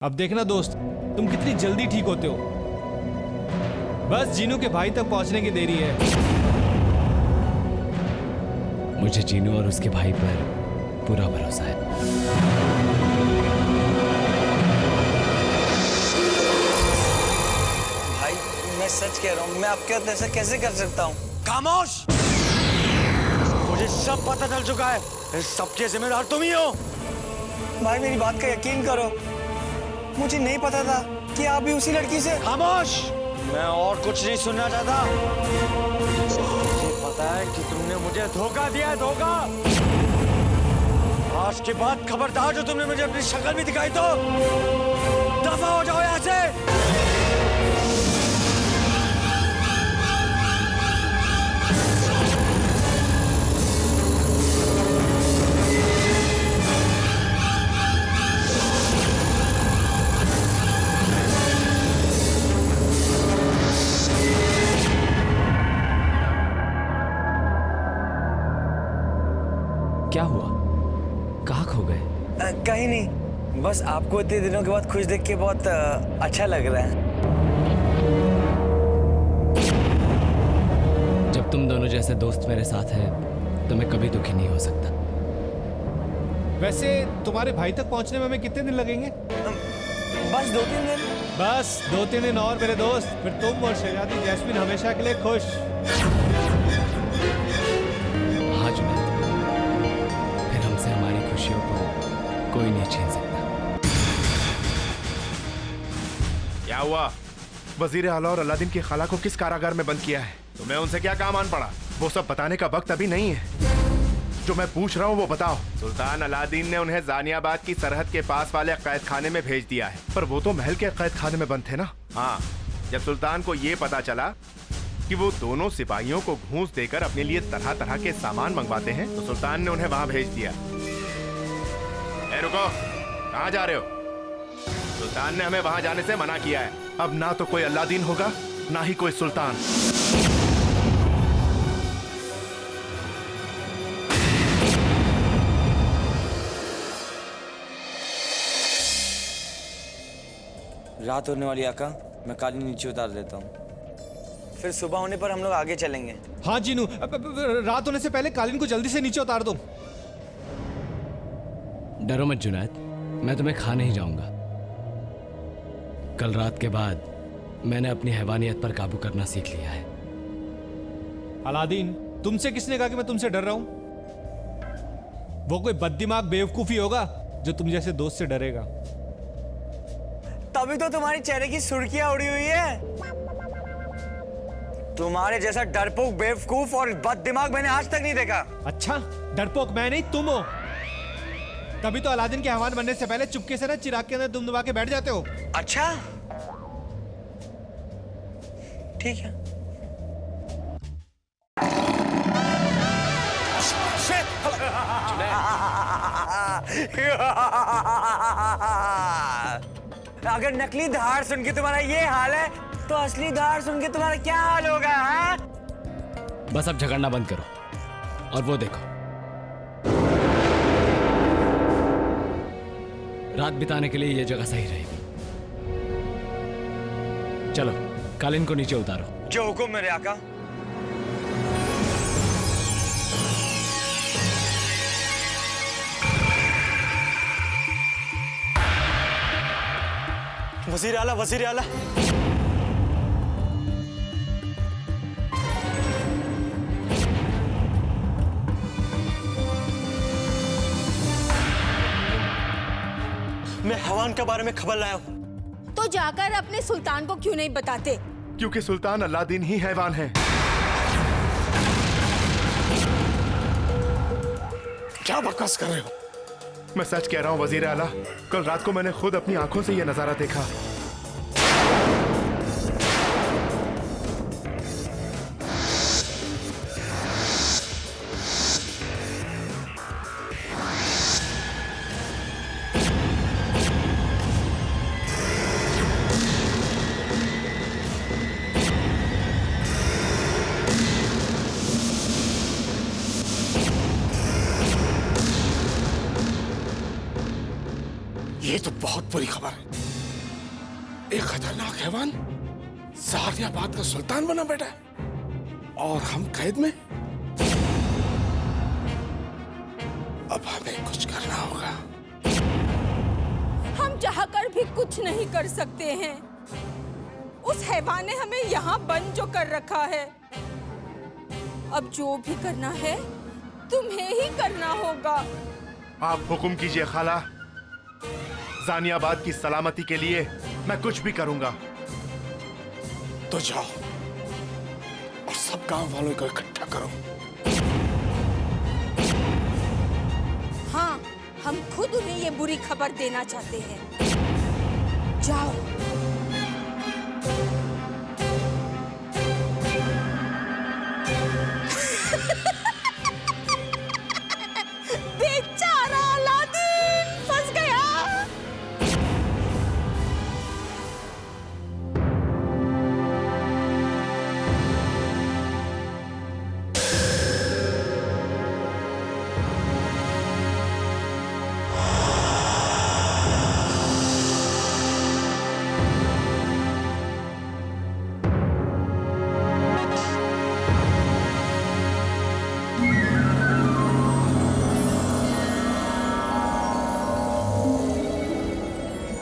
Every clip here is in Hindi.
अब देखना दोस्त, तुम कितनी जल्दी ठीक होते हो। बस जीनू के भाई तक पहुंचने की देरी है। मुझे जीनू और उसके भाई पर पूरा भरोसा है। भाई मैं सच कह रहा हूँ, मैं आपके साथ ऐसा कैसे कर सकता हूँ? खामोश! मुझे सब पता चल चुका है, इस सबके जिम्मेदार तुम ही हो। भाई मेरी बात का यकीन करो, मुझे नहीं पता था कि आप भी उसी लड़की से। खामोश! मैं और कुछ नहीं सुनना चाहता। मुझे पता है कि तुमने मुझे धोखा दिया है, धोखा। आज के बाद खबरदार जो तुमने मुझे अपनी शक्ल भी दिखाई तो दफा हो जाओ यहाँ से। क्या हुआ? कहाँ खो गए? कहीं नहीं, बस आपको इतने दिनों के बाद खुश देख के बहुत अच्छा लग रहा है। जब तुम दोनों जैसे दोस्त मेरे साथ हैं तो मैं कभी दुखी नहीं हो सकता। वैसे तुम्हारे भाई तक पहुंचने में हमें कितने दिन लगेंगे? बस 2-3 दिन। बस 2-3 दिन और मेरे दोस्त, फिर तुम और शहजादी जैस्मिन हमेशा के लिए खुश। हाँ जुनैद, फिर हमसे हमारी खुशियों को कोई नहीं छीन सकता। क्या हुआ? वजीर आला और अलादीन की खाला को किस कारागार में बंद किया है? तुम्हें उनसे क्या काम आन पड़ा? वो सब बताने का वक्त अभी नहीं है। जो मैं पूछ रहा हूँ वो बताओ। सुल्तान अलादीन ने उन्हें जानियाबाद की सरहद के पास वाले कैद खाने में भेज दिया है। पर वो तो महल के कैद खाने में बंद थे ना? हाँ, जब सुल्तान को ये पता चला कि वो दोनों सिपाहियों को घूंस देकर अपने लिए तरह तरह के सामान मंगवाते हैं, तो सुल्तान ने उन्हें वहां भेज दिया। ए रुको, कहाँ जा रहे हो? सुल्तान ने हमें वहां जाने से मना किया है। अब ना तो कोई अलादीन होगा, ना ही कोई सुल्तान। रात होने वाली आका, मैं कालीन नीचे उतार देता हूँ, फिर सुबह होने पर हम लोग आगे चलेंगे। हाँ जीनू, रात होने से पहले कालीन को जल्दी से नीचे उतार दो। डरो मत जुनैद, मैं तुम्हें खा नहीं जाऊंगा। कल रात के बाद मैंने अपनी हैवानियत पर काबू करना सीख लिया है। अलादीन, तुमसे किसने कहा कि मैं तुमसे डर रहा हूं? वो कोई बददिमाग बेवकूफी होगा जो तुम जैसे दोस्त से डरेगा। तभी तो तुम्हारे चेहरे की सुर्खियां उड़ी हुई है। तुम्हारे जैसा डरपोक, बेवकूफ और बददिमाग मैंने आज तक नहीं देखा। अच्छा, डरपोक मैं नहीं तुम हो। तभी तो अलादीन के हवान बनने से पहले चुपके से ना चिराग के अंदर दुम दबा के बैठ जाते हो। अच्छा ठीक है। अगर नकली धार सुन के तुम्हारा ये हाल है तो असली धार सुन के तुम्हारा क्या हाल होगा? हाँ? बस अब झगड़ना बंद करो और वो देखो, रात बिताने के लिए ये जगह सही रहेगी। चलो कालीन को नीचे उतारो। जो हुकुम मेरे आका। वजीर आला, वजीर आला। मैं हवान के बारे में खबर लाया हूं। तो जाकर अपने सुल्तान को क्यों नहीं बताते? क्योंकि सुल्तान अलादीन ही हैवान है। क्या बकवास कर रहे हो? मैं सच कह रहा हूँ वजीर आला, कल रात को मैंने खुद अपनी आंखों से यह नजारा देखा। ये तो बहुत बुरी खबर है। एक खतरनाक हैवान ज़ारियाबाद का सुल्तान बना बैठा है और हम कैद में। अब हमें कुछ करना होगा। हम चाहकर भी कुछ नहीं कर सकते हैं। उस हैवान ने हमें यहाँ बंद जो कर रखा है। अब जो भी करना है तुम्हें ही करना होगा। आप हुक्म कीजिए खाला। ज़ानियाबाद की सलामती के लिए मैं कुछ भी करूंगा। तो जाओ और सब गांव वालों को इकट्ठा करो। हाँ, हम खुद उन्हें ये बुरी खबर देना चाहते हैं। जाओ। बेचारा अलादीन फंस गया।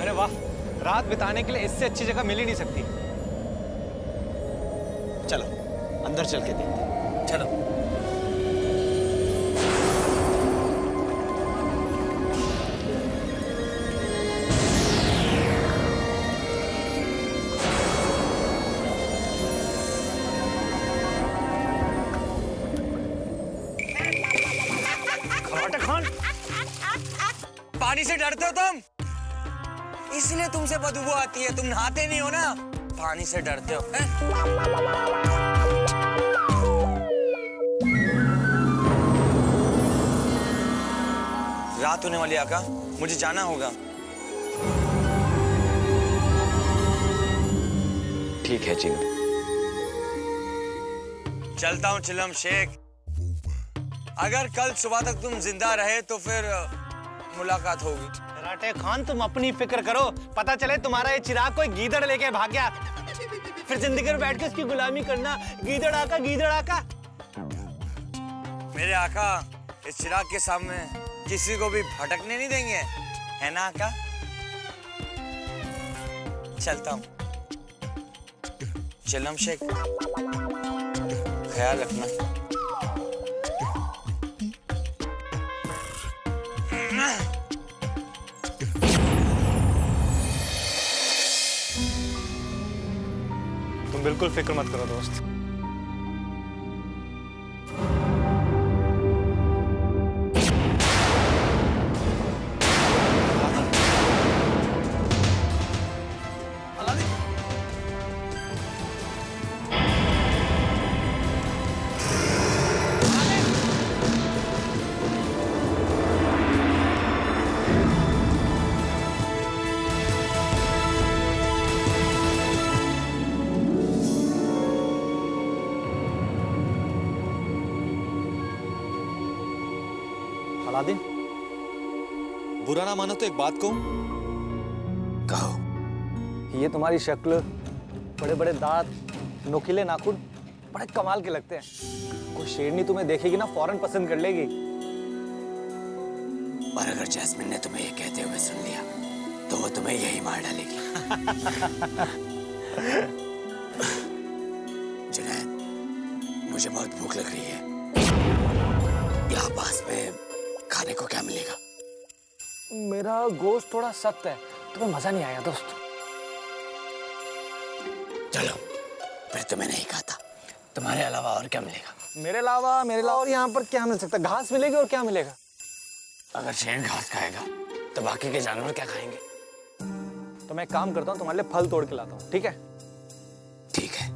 अरे वाह, रात बिताने के लिए इससे अच्छी जगह मिल ही नहीं सकती। चलो अंदर चल के देखते हैं। चलो। खवाटा खान, पानी से डरते हो तुम, इसलिए तुमसे बदबू आती है। तुम नहाते नहीं हो ना, पानी से डरते हो। रात होने वाली आका, मुझे जाना होगा। ठीक है चिंग। चलता हूँ चिलम शेख। अगर कल सुबह तक तुम जिंदा रहे तो फिर मुलाकात होगी। राटे खान, तुम अपनी फिक्र करो। पता चले तुम्हारा ये चिराग कोई गीदड़ लेके भाग गया, फिर जिंदगी में बैठ के उसकी गुलामी करना। गीदड़ आका, गीदड़ आका। मेरे आका इस चिराग के सामने किसी को भी भटकने नहीं देंगे, है ना आका? चलता हूँ। चिलम शेख, ख्याल रखना। तुम बिल्कुल फिक्र मत करो दोस्त। अलादीन, बुरा ना मानो तो एक बात कहूं। कहो। ये तुम्हारी शक्ल, बड़े बड़े दांत, नुकीले नाखून बड़े कमाल के लगते हैं। कोई शेरनी तुम्हें देखेगी ना, फौरन पसंद कर लेगी। और अगर जैस्मिन ने तुम्हें ये कहते हुए सुन लिया तो वो तुम्हें यही मार डालेगी। जुनैद, मुझे बहुत भूख लग रही है। यहाँ पास में खाने को क्या मिलेगा? मेरा गोश्त थोड़ा सख्त है, तुम्हें मजा नहीं आया दोस्त। चलो, फिर तुम्हें नहीं खाता। तुम्हारे अलावा और क्या मिलेगा? मेरे अलावा और यहाँ पर क्या मिल सकता है? घास मिलेगी और क्या मिलेगा? अगर शेर घास खाएगा तो बाकी के जानवर क्या खाएंगे? तो मैं एक काम करता हूँ, तुम्हारे लिए फल तोड़ के लाता हूँ, ठीक है? ठीक है।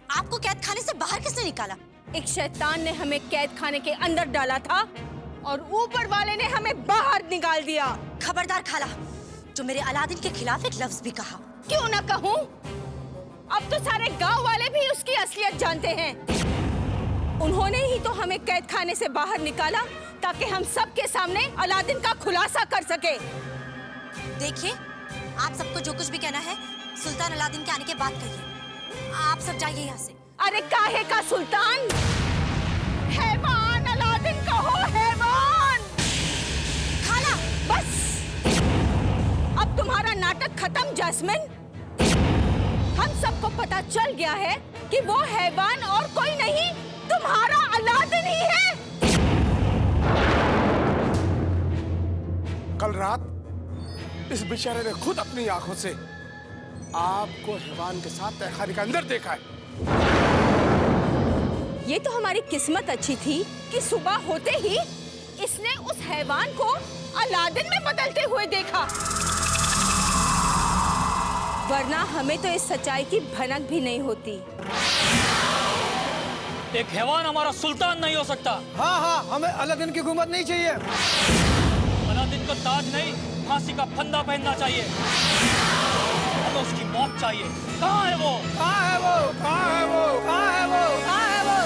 आपको कैद खाने से बाहर किसने निकाला? एक शैतान ने हमें कैद खाने के अंदर डाला था और ऊपर वाले ने हमें बाहर निकाल दिया। खबरदार खाला, जो मेरे अलादीन के खिलाफ एक लफ्ज भी कहा। क्यों ना कहूँ? अब तो सारे गांव वाले भी उसकी असलियत जानते हैं। उन्होंने ही तो हमें कैद खाने से बाहर निकाला ताकि हम सबके सामने अलादीन का खुलासा कर सके। देखिए, आप सबको जो कुछ भी कहना है सुल्तान अलादीन के आने के बाद कहिए। आप सब जाइए यहाँ से। अरे काहे का सुल्तान? हैवान अलादीन कहो, हैवान। खाला, बस अब तुम्हारा नाटक खत्म जैस्मिन। हम सबको पता चल गया है कि वो हैवान और कोई नहीं, तुम्हारा अलादीन ही है। कल रात इस बेचारे ने खुद अपनी आंखों से आपको हैवान के साथ तहखाने के अंदर देखा है। ये तो हमारी किस्मत अच्छी थी कि सुबह होते ही इसने उस हैवान को अलादीन में बदलते हुए देखा, वरना हमें तो इस सच्चाई की भनक भी नहीं होती। एक हैवान हमारा सुल्तान नहीं हो सकता। हाँ हाँ, हमें अलादीन की हुकूमत नहीं चाहिए। अलादीन को ताज नहीं, फांसी का फंदा पहनना चाहिए। हमें उसकी मौत चाहिए। कहाँ है वो? कहाँ है वो? कहाँ है वो? कहाँ है वो? कहाँ है वो?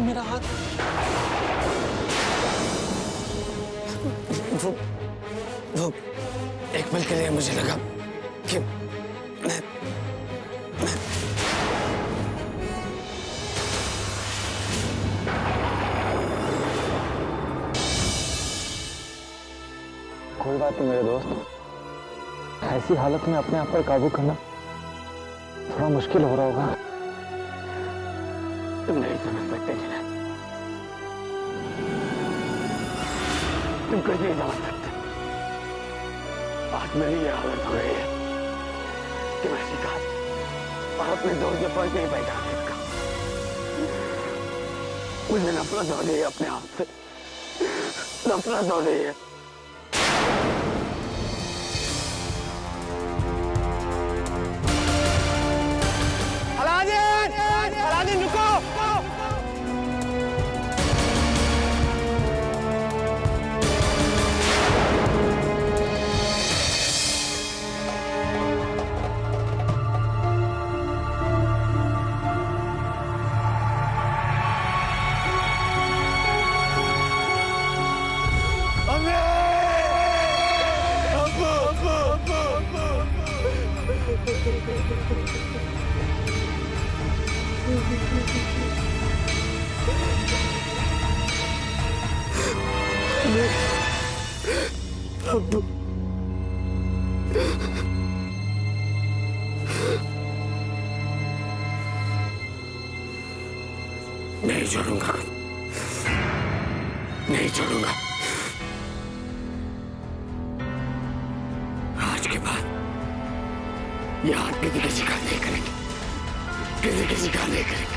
मेरा हाथ। वो एक पल के लिए मुझे लगा कि मैं कोई बात नहीं मेरे दोस्त, ऐसी हालत में अपने आप पर काबू करना थोड़ा मुश्किल हो रहा होगा। तुम नहीं समझ सकते जिन्हें, तुम कुछ नहीं समझ सकते। आज मेरी ये हालत हो गई है कि मैं शिकार और अपने दोस्त में फर्क नहीं पहचान सकता। मुझे नफरत हो रही है अपने आप से, नफरत हो रही है। अलादीन रुको! नहीं छोड़ूंगा, नहीं छोड़ूंगा। आज के बाद यहाँ किसी की शिकार नहीं करेंगे, किसी की शिकार नहीं करेंगे।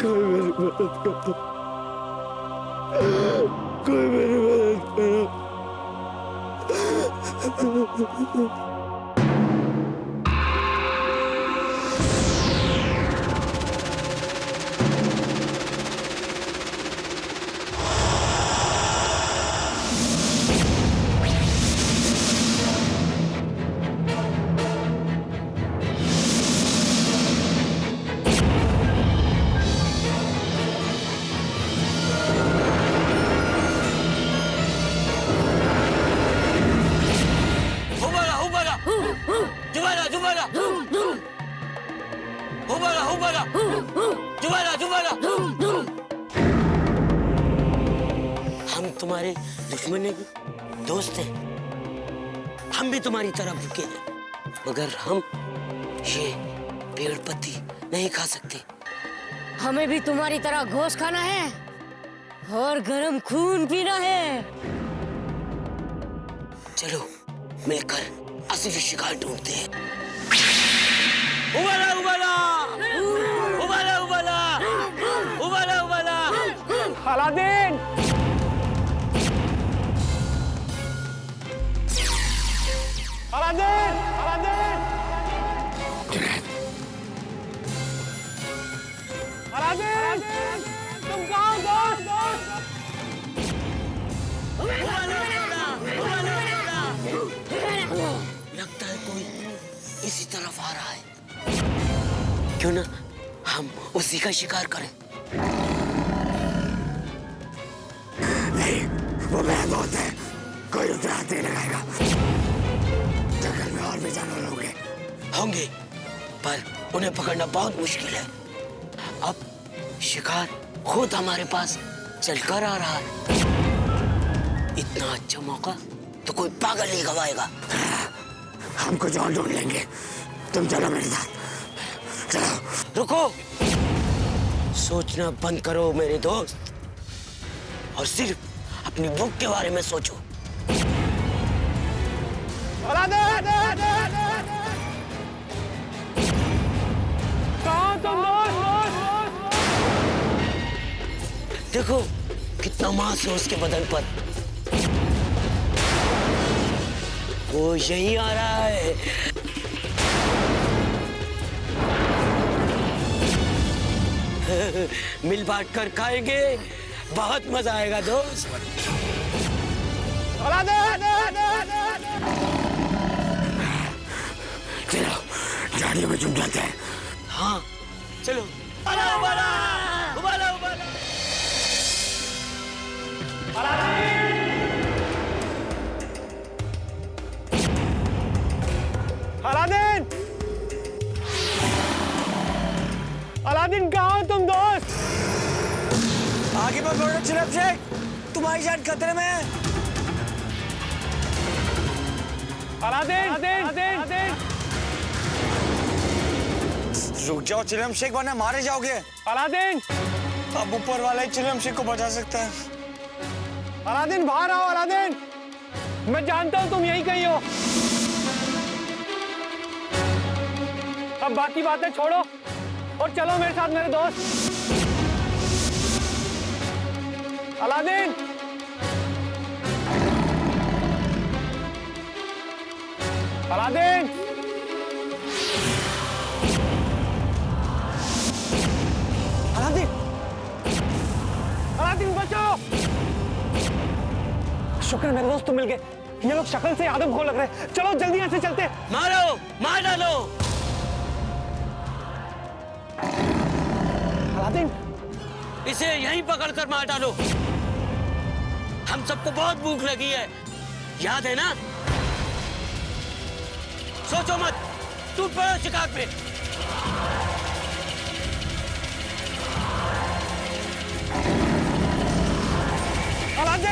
कोई मेरी मदद करो, कोई मेरी मदद करो। हम तुम्हारे दुश्मन नहीं, दोस्त हैं। हम भी तुम्हारी तरह भूखे हैं, मगर हम ये पेड़ पत्ती नहीं खा सकते। हमें भी तुम्हारी तरह गोश्त खाना है और गरम खून पीना है। चलो मिलकर असली शिकार ढूंढते हैं। उबाला उबाला उबाला उबाला उबाला उबाला। अलादीन, अलादीन, अलादीन, अलादीन, तुम कहाँ हो दोस्त? लगता है कोई इसी तरफ आ रहा है। क्यों ना हम उसी का शिकार करें? नहीं, वो मेरा दोस्त है, कोई उसे हाथ नहीं लगाएगा। जंगल में और भी जानवर होंगे, पर उन्हें पकड़ना बहुत मुश्किल है। अब शिकार खुद हमारे पास चलकर आ रहा है। इतना अच्छा मौका तो कोई पागल नहीं गवाएगा। हम कुछ और ढूंढ लेंगे, तुम चलो मेरे साथ। चलो। रुको, सोचना बंद करो मेरे दोस्त, और सिर्फ अपनी भूख के बारे में सोचो। कहाँ तुम दोस्त? देखो कितना मांस है उसके बदन पर। वो यहीं आ रहा है। मिल बांट कर खाएंगे, बहुत मजा आएगा दोस्त। चलो झाड़ियों में जुट जाते हैं। हाँ चलो। उबाला उबाला उबाला उबाला। अलादीन, अलादीन, कहाँ हो तुम दोस्त? आगे मत बढ़ो चिरप शेख, तुम्हारी जान खतरे में है। अलादीन, अलादीन, अलादीन, रुक जाओ चिलम शेख, वरना मारे जाओगे। अलादीन, अब ऊपर वाला ही चिलम शेख को बचा सकता है। अलादीन, बाहर आओ। अलादीन, मैं जानता हूँ तुम यहीं कहीं हो। अब बाकी बातें छोड़ो और चलो मेरे साथ मेरे दोस्त। अलादीन, अलादीन, अलादीन, अलादीन, बचाओ। शुक्र है मेरे दोस्त तुम मिल गए। ये लोग शक्ल से आदमखोर लग रहे। चलो जल्दी यहाँ से चलते। मारो, मार डालो। अलादीन, इसे यहीं पकड़कर मार डालो। हम सबको बहुत भूख लगी है, याद है ना? सोचो मत, टूट पड़ो शिकार पे। अलादीन